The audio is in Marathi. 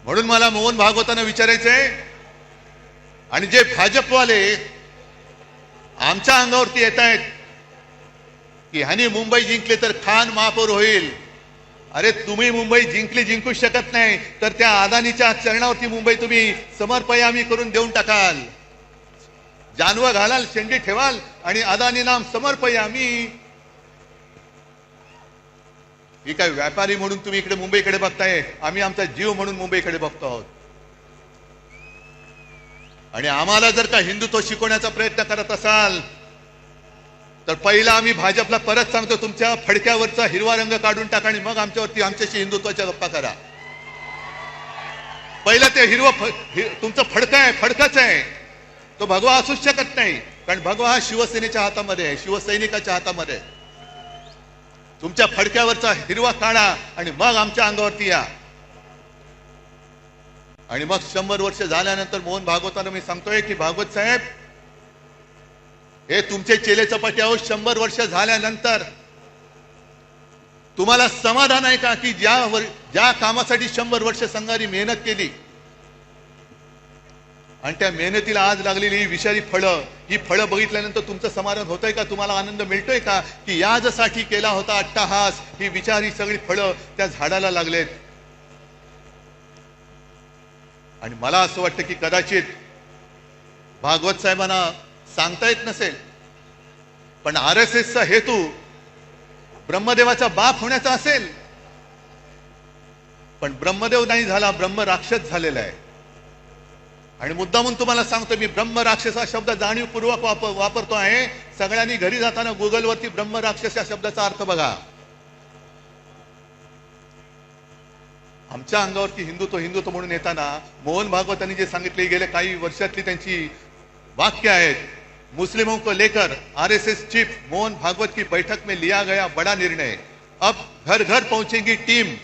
म्हणून मला मोहन भागवतांना विचारायचंय, आणि जे भाजपवाले आमच्या अंगावरती येत आहेत की ह्यानी मुंबई जिंकले तर खान महापौर होईल, अरे तुम्ही मुंबई जिंकू शकत नाही तर त्या अदानीच्या चरणावरती मुंबई तुम्ही समर्पयामी करून देऊन टाकाल, जानवं घालाल, शेंडी ठेवाल आणि अदानी नाम समर्पयामी. ही काय व्यापारी म्हणून तुम्ही इकडे मुंबईकडे बघताय, आम्ही आमचा जीव म्हणून मुंबईकडे बघतो आहोत. आणि आम्हाला जर का हिंदुत्व शिकवण्याचा प्रयत्न करत असाल तर पहिला आम्ही भाजपला परत सांगतो, तुमच्या फडक्यावरचा हिरवा रंग काढून टाका आणि मग आमच्याशी हिंदुत्वाच्या गप्पा करा. पहिलं ते तुमचं फडकच आहे, तो भगवा असूच शकत नाही, कारण भगवा हा शिवसेनेच्या हातामध्ये आहे, शिवसैनिकाच्या हातामध्ये आहे. तुमच्या फडक्यावरचा हिरवा काढा आणि मग आमच्या अंगावरती या. आणि मग 100 वर्ष झाल्यानंतर मोहन भागवतांना मी सांगतोय की भागवत साहेब, हे तुमचे चेले चपाटी आहोत. 100 वर्ष झाल्यानंतर तुम्हाला समाधान आहे का की ज्या कामासाठी 100 वर्ष संघाने मेहनत केली आणि त्या मेहनतीला आज लागलेली ही विषारी फळं, ही फळं बघितल्यानंतर तुमचं समाधान होतंय का? तुम्हाला आनंद मिळतोय का की याजसाठी केला होता अट्टहास, ही विचारी सगळी फळं त्या झाडाला लागलेत? आणि मला असं वाटतं की कदाचित भागवत साहेबांना सांगता येत नसेल, पण RSSचा हेतू ब्रह्मदेवाचा बाप होण्याचा असेल, पण ब्रह्मदेव नाही झाला, ब्रह्म राक्षस झालेला आहे. आणि मुद्दामून तुम्हाला सांगतो, मी ब्रह्म राक्षस हा शब्द जाणीवपूर्वक वापरतो आहे. सगळ्यांनी घरी जाताना गुगलवरती ब्रह्म राक्षस या शब्दाचा अर्थ बघा. आमच्या अंगावरती हिंदुत्व म्हणून येताना मोहन भागवतांनी जे सांगितले, गेले काही वर्षातली त्यांची वाक्य आहेत. मुस्लिमों को लेकर RSS चीफ मोहन भागवत की बैठक में लिया गया बड़ा निर्णय, अब घर घर पहुंचेगी टीम,